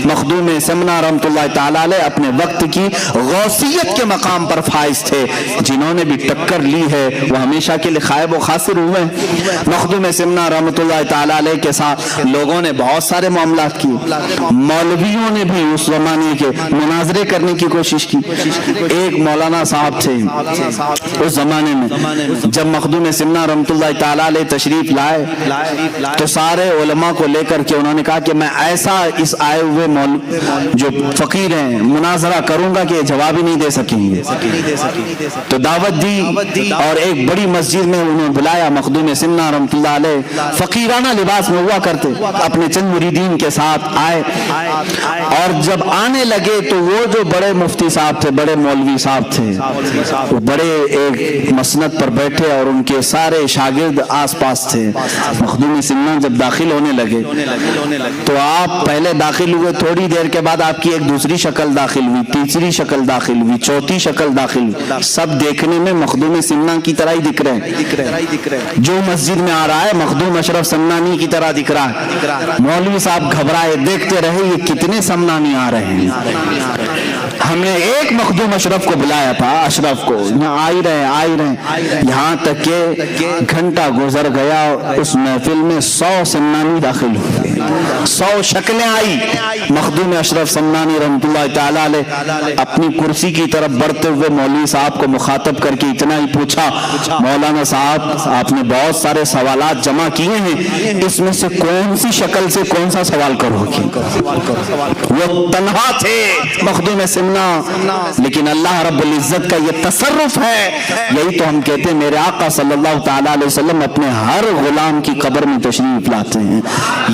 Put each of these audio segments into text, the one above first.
مخدوم سمنا رحمۃ اللہ تعالی علیہ اپنے وقت کی غوثیت کے مقام پر فائز تھے، جنہوں نے بھی ٹکر لی ہے وہ ہمیشہ کے لیے خائب و خاسر ہوئے ہیں۔ مخدوم سمنا رحمۃ اللہ تعالی علیہ کے ساتھ لوگوں نے بہت سارے معاملات کیے، مولویوں نے بھی اس زمانے کے مناظرے کرنے کی کوشش کی۔ ایک مولانا صاحب تھے اس زمانے میں، جب مخدوم سمنا رحمۃ اللہ تعالی علیہ تشریف لائے تو سارے علماء کو لے کر کے انہوں نے کہا کہ میں ایسا اس آئے ہوئے جو فقیر ہیں مناظرہ کروں گا کہ یہ جواب ہی نہیں دے سکیں گے۔ تو دعوت دی اور ایک بڑی مسجد میں انہوں نے بلایا۔ مخدوم سمنا رحمۃ اللہ علیہ فقیرانہ لباس میں ہوا کرتے، اپنے چند مریدین کے ساتھ آئے، اور جب آنے لگے تو وہ جو بڑے مفتی صاحب تھے، بڑے مولوی صاحب تھے، وہ بڑے ایک مسند پر بیٹھے اور ان کے سارے شاگرد آس پاس تھے۔ مخدوم سمنا جب داخل ہونے لگے تو آپ پہلے داخل ہوئے، تھوڑی دیر کے بعد آپ کی ایک دوسری شکل داخل ہوئی، تیسری شکل داخل ہوئی، چوتھی شکل داخل ہوئی، سب دیکھنے میں مخدوم سمنا کی طرح ہی دکھ رہے ہیں۔ جو مسجد میں آ رہا ہے مخدوم اشرف سمنانی کی طرح دکھ رہا ہے۔ مولوی صاحب گھبرائے، دیکھتے رہے یہ کتنے سمنانی آ رہے ہیں۔ ہم نے ایک مخدوم اشرف کو بلایا تھا، اشرف کو، یہاں آئی رہے، یہاں تک کہ گھنٹہ گزر گیا، اس محفل میں 100 سمنانی داخل ہوئے، 100 شکلیں آئی۔ مخدوم اشرف سمنانی رحمۃ اللہ تعالی علیہ اپنی کرسی کی طرف بڑھتے ہوئے مولوی صاحب کو مخاطب کر کے اتنا ہی پوچھا، مولانا صاحب آپ نے بہت سارے سوالات جمع کیے ہیں، اس میں سے کون سی شکل سے کون سا سوال کرو گی؟ وہ تنہا تھے مخدوم سمنا، لیکن اللہ رب العزت کا یہ تصرف ہے۔ یہی تو ہم کہتے ہیں میرے آقا صلی اللہ تعالی علیہ وسلم اپنے ہر غلام کی قبر میں تشریف لاتے ہیں۔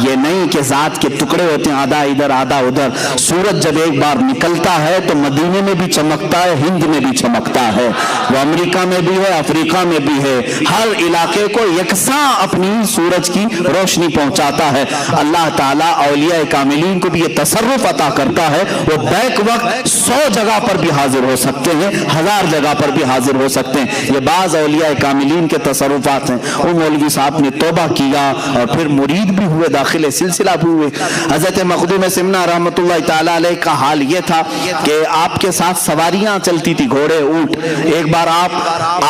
یہ نہیں کہ ذات کے ٹکڑے ہوتے ہیں، آدھا ادھر آدھا ادھر۔ سورج جب ایک بار نکلتا ہے تو مدینے میں بھی چمکتا ہے، ہند میں بھی چمکتا ہے، وہ امریکہ میں بھی ہے، افریقہ میں بھی ہے، ہر علاقے کو یکساں اپنی سورج کی روشنی پہنچاتا ہے۔ اللہ تعالیٰ اولیاء کاملین کو بھی یہ تصرف عطا کرتا ہے، وہ بیک وقت 100 جگہ پر بھی حاضر ہو سکتے ہیں، 1000 جگہ پر بھی حاضر ہو سکتے ہیں۔ یہ بعض اولیاء کاملین کے تصرفات ہیں۔ وہ مولوی صاحب نے توبہ کیا اور پھر مرید بھی ہوئے، داخل سلسلہ بھی ہوئے۔ حضرت مخدوم سمنا رحمۃ اللہ تعالی علیہ کا حال یہ تھا کہ آپ کے ساتھ سواریاں چلتی تھی، گھوڑے، اونٹ۔ ایک بار آپ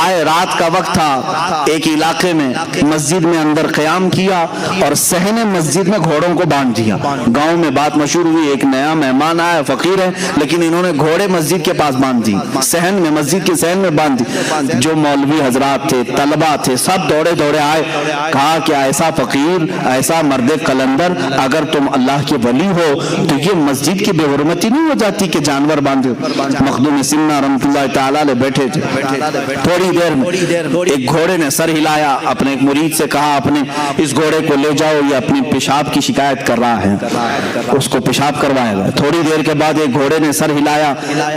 آئے، رات کا وقت تھا، ایک علاقے میں مسجد میں اندر قیام کیا اور صحن مسجد میں گھوڑوں کو باندھ دیا۔ گاؤں میں بات مشہور ہوئی، ایک نیا مہمان آیا، فقیر ہے، لیکن انہوں نے گھوڑے مسجد کے پاس باندھ دی، صحن میں، مسجد کے صحن میں باندھ دی۔ جو مولوی حضرات تھے، طلبہ تھے، سب دوڑے دوڑے آئے، کہا کہ ایسا فقیر، ایسا مرد قلندر، اگر تم اللہ کے ولی ہو تو یہ مسجد کی بے حرمتی نہیں ہو جاتی کہ جانور باندھے؟ مخدوم سمنا رحمۃ اللہ تعالی علیہ بیٹھے تھے، تھوڑی دیر میں ایک گھوڑے نے سر ہلایا، اپنے ایک مرید سے کہا اپنے اس گھوڑے کو لے جاؤ، یہ اپنی پیشاب کی شکایت کر رہا ہے، اس کو پیشاب کروایا گیا۔ تھوڑی دیر کے بعد ایک گھوڑے نے سر ہلایا،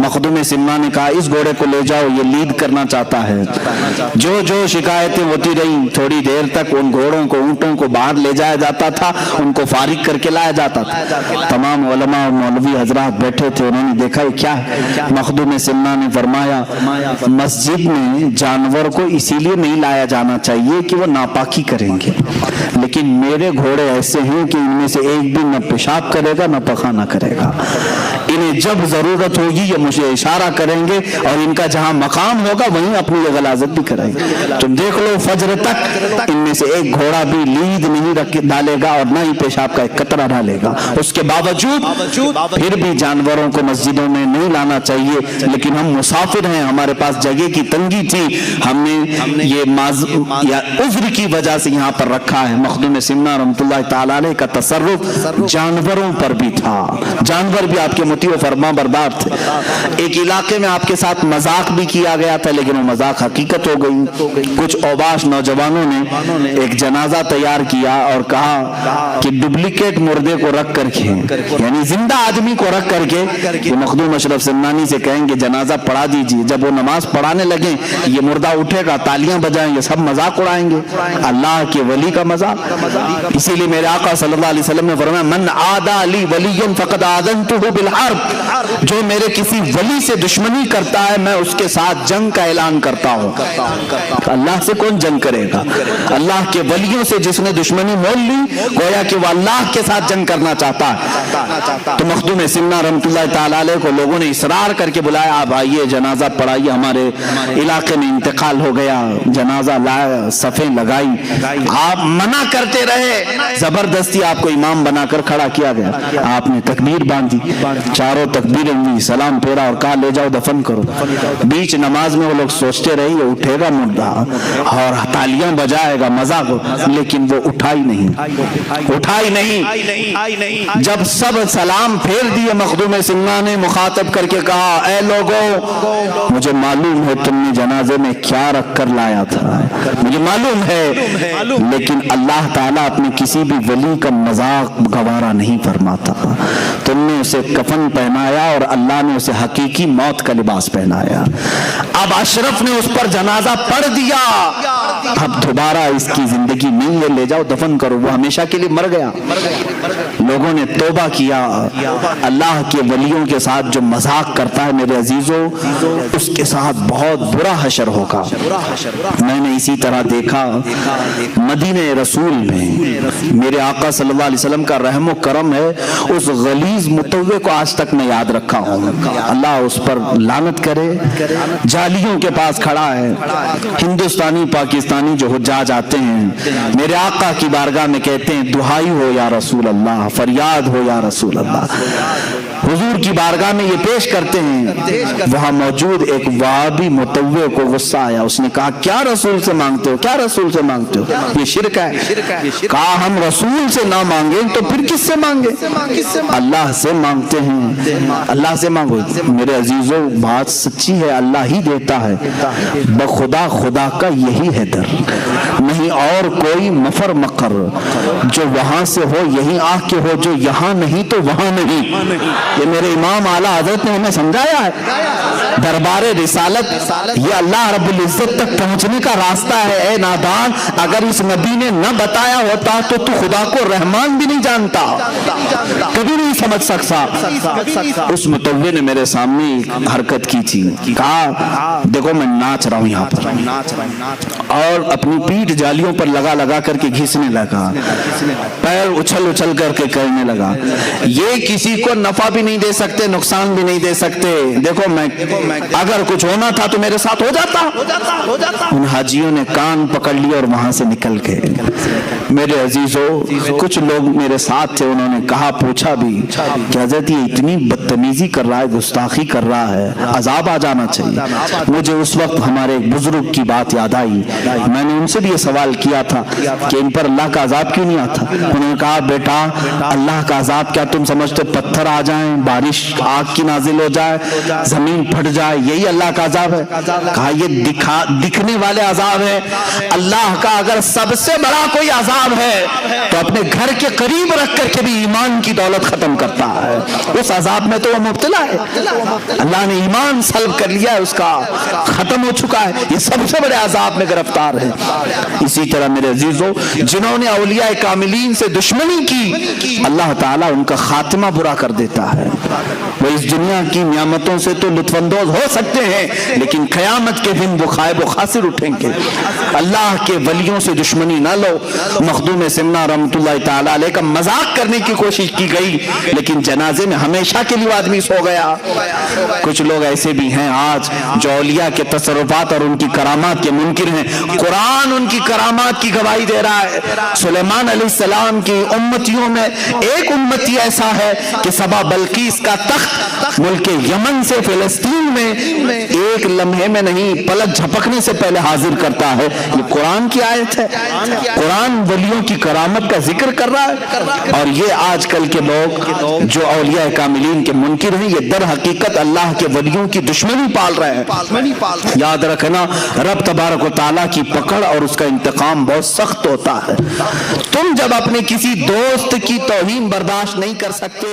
مخدوم سمنا نے کہا اس گھوڑے کو لے جاؤ، یہ لید کرنا چاہتا ہے۔ جو شکایتیں ہوتی رہیں، تھوڑی دیر تک ان گھوڑوں کو، اونٹوں کو باہر لے جایا جاتا تھا، ان کو فارغ کر کے لایا جاتا تھا۔ تمام علماء اور مولوی حضرات بیٹھے تھے، انہوں نے دیکھا یہ کیا ہے۔ مخدوم سمنا نے فرمایا مسجد میں جانور کو اسی لیے نہیں لایا جانا چاہیے کہ وہ ناپاکی کریں گے، لیکن میرے گھوڑے ایسے ہیں کہ ان میں سے ایک بھی نہ پیشاب کرے گا نہ پخانہ کرے گا، انہیں جب ضرورت ہوگی یہ مجھے اشارہ کریں گے اور ان کا جہاں مقام ہوگا وہیں اپنی یہ غلاظت بھی کریں گے۔ تم دیکھ لو فجر تک ان میں سے ایک گھوڑا بھی لید نہیں ڈالے گا اور نہ ہی پیشاب کا ایک قطرہ ڈالے گا۔ اس کے باوجود پھر بھی جانوروں کو مسجدوں میں نہیں لانا چاہیے، لیکن ہم مسافر ہیں، ہمارے پاس جگہ کی تنگی تھی، ہم نے یہ عذر کی وجہ سے یہاں پر رکھا ہے۔ مخدوم سمنا رحمۃ اللہ تعالی علیہ کا تصرف جانوروں پر بھی تھا، جانور بھی آپ کے مطیع و فرما بردار تھے۔ ایک علاقے میں آپ کے ساتھ مذاق بھی کیا گیا تھا، لیکن وہ مذاق حقیقت ہو گئی۔ کچھ اوباش نوجوانوں نے ایک جنازہ تیار کیا اور کہا کہ ڈپلیکیٹ مردے کو رکھ کر کے، یعنی زندہ آدمی کو رکھ کر کے مخدوم اشرف سمنانی سے کہیں گے جنازہ پڑھا دیجیے۔ جب وہ نماز پڑھانے لگے یہ مردہ اٹھے گا، تالیاں بجائیں گے، سب مذاق اڑائیں گے، اللہ کے ولی کا مذاق۔ اسی لیے میرے آقا صلی اللہ علیہ وسلم نے فرمایا من عادى لي وليا فقد آذنته بالحرب، جو میرے کسی ولی سے دشمنی کرتا ہے میں اس کے ساتھ جنگ کا اعلان کرتا ہوں۔ اللہ سے کون جنگ کرے گا؟ اللہ کے ولیوں سے جس نے دشمنی مول لی گویا کہ وہ اللہ کے ساتھ جنگ کرنا چاہتا ہے۔ تو مخدوم سمنا رحمۃ اللہ تعالی علیہ کو لوگوں نے اصرار کر کے بلایا، آپ آئیے جنازہ پڑھائیے، ہمارے علاقے میں انتقال ہو گیا، جنازہ لایا، صفیں لگائی، آپ منع کرتے رہے، زبردستی آپ کو امام بنا کر کھڑا کیا گیا، آپ نے تکبیر باندھی، چاروں تکبیریں ہوئی، سلام پھیرا اور کہا لے جاؤ دفن کرو۔ بیچ نماز میں وہ لوگ سوچتے رہے یہ اٹھے گا مردہ اور تالیاں بجائے گا مزہ کو، لیکن وہ اٹھا ہی نہیں۔ جب سب سلام پھیر دیے مخدوم سمنا نے مخاطب کر کے کہا اے لوگوں مجھے معلوم ہے تم نے جنازے میں کیا رکھ کر لایا تھا، مجھے معلوم ہے، لیکن اللہ تعالیٰ اپنے کسی بھی ولی کا مذاق گوارا نہیں فرماتا۔ تم نے اسے کفن پہنایا اور اللہ نے اسے حقیقی موت کا لباس پہنایا۔ اب اشرف نے اس پر جنازہ پڑھ دیا، اب دوبارہ اس کی زندگی نہیں ہے، لے جاؤ دفن کرو، وہ ہمیشہ کے لیے مر گیا۔ لوگوں نے توبہ کیا۔ اللہ کے ولیوں کے ساتھ جو مذاق کرتا ہے میرے عزیزوں اس کے ساتھ بہت برا حشر ہوگا۔ میں نے اسی طرح دیکھا مدینہ رسول میں میرے آقا صلی اللہ علیہ وسلم کا رحم و کرم ہے، اس غلیظ متوع کو آج تک میں یاد رکھا ہوں، اللہ اس پر لعنت کرے، جالیوں کے پاس کھڑا ہے، ہندوستانی پاکستانی جو حجاج آتے ہیں میرے آقا کی بارگاہ میں کہتے ہیں دعائی ہو یا رسول اللہ، فریاد ہو یا رسول اللہ، حضور کی بارگاہ میں یہ پیش کرتے ہیں۔ وہاں موجود ایک وہابی متوع کو غصہ آیا، اس نے کہا کیا رسول سے مانگتے ہو، کیا رسول سے مانگتے ہو، یہ شرک ہے۔ کہا ہم رسول سے نہ مانگیں تو پھر کس سے مانگیں؟ اللہ سے مانگتے ہیں، اللہ سے مانگو۔ میرے عزیزوں بات سچی ہے، اللہ ہی دیتا ہے، بخدا خدا کا یہی ہے در، نہیں اور کوئی مفر مقر، جو وہاں سے ہو یہی آ کے ہو، جو یہاں نہیں تو وہاں نہیں۔ یہ میرے امام اعلیٰ حضرت نے ہمیں سمجھایا ہے۔ دربار رسالت یہ اللہ رب العزت تک پہنچنے کا راستہ ہے۔ اے نادان اگر اس نبی نے نہ بتایا ہوتا تو تو خدا کو رحمان بھی نہیں جانتا، کبھی نہیں سمجھ سکتا۔ اس متوع نے میرے سامنے ایک حرکت کی تھی، کہا دیکھو میں ناچ رہا ہوں یہاں پر، اور اپنی پیٹھ جالیوں پر لگا لگا کر کے گھسنے لگا، پیر اچھل اچھل کر کے کرنے لگا۔ یہ کسی کو نفع بھی نہیں دے سکتے، نقصان بھی نہیں دے سکتے۔ دیکھو میں اگر کچھ ہونا تھا تو میرے ساتھ ہو جاتا۔ ان حاجیوں نے کان پکڑ لیا اور وہاں سے نکل گئے۔ میرے عزیزوں کچھ لوگ میرے ساتھ تھے، انہوں نے کہا پوچھا بھی کہ حضرت یہ اتنی بدتمیزی کر رہا ہے، گستاخی کر رہا ہے، عذاب آ جانا چاہیے۔ مجھے اس وقت ہمارے ایک بزرگ کی بات یاد آئی، میں نے ان سے بھی یہ سوال کیا تھا کہ ان پر اللہ کا عذاب کیوں نہیں آتا؟ انہوں نے کہا بیٹا اللہ کا عذاب کیا تم سمجھتے پتھر آ جائیں، بارش آگ کی نازل ہو جائے، زمین پھٹ جائے، یہی اللہ کا عذاب ہے؟ کہا یہ دکھنے والے عذاب ہے، اللہ کا اگر سب سے بڑا کوئی عذاب ہے تو اپنے گھر کے قریب رکھ کر کے بھی ایمان کی دولت ختم کرتا ہے، اس عذاب میں تو وہ مبتلا ہے، اللہ نے ایمان سلب کر لیا ہے، اس کا ختم ہو چکا ہے، یہ سب سے بڑے عذاب میں گرفتار ہے۔ اسی طرح میرے عزیزوں جنہوں نے اولیاء کاملین سے دشمنی کی اللہ تعالیٰ ان کا خاتمہ برا کر دیتا ہے۔ وہ اس دنیا کی نعمتوں سے تو لطف اندوز ہو سکتے ہیں لیکن قیامت کے دن وہ خائب و خاسر اٹھیں گے۔ اللہ کے ولیوں سے دشمنی نہ لو۔ مخدوم سمنا رحمۃ اللہ تعالی علیہ کا مذاق کرنے کی کوشش کی گئی لیکن جنازے میں ہمیشہ کے لیے آدمی سو گیا۔ کچھ لوگ ایسے بھی ہیں آج جو اولیاء کے تصرفات اور ان کی کرامات کے منکر ہیں۔ قرآن ان کی کرامات کی گواہی دے رہا ہے۔ سلیمان علیہ السلام کی امتیوں میں ایک امتی ایسا ہے کہ سبا بلقیس کا تخت ملک یمن سے فلسطین میں ایک لمحے میں نہیں پلک جھپکنے سے پہلے حاضر کرتا ہے۔ یہ قرآن کی آیت ہے، قرآن ولیوں کی کرامت کا ذکر کر رہا ہے۔ اور یہ آج کل کے لوگ جو اولیاء کاملین کے منکر ہیں یہ در حقیقت اللہ کے ولیوں کی دشمنی پال رہے ہیں۔ یاد رکھنا رب تبارک و تعالیٰ کی پکڑ اور اس کا انتقام بہت سخت ہوتا ہے۔ تم جب اپنے کسی دوست کی توہین برداشت نہیں کر سکتے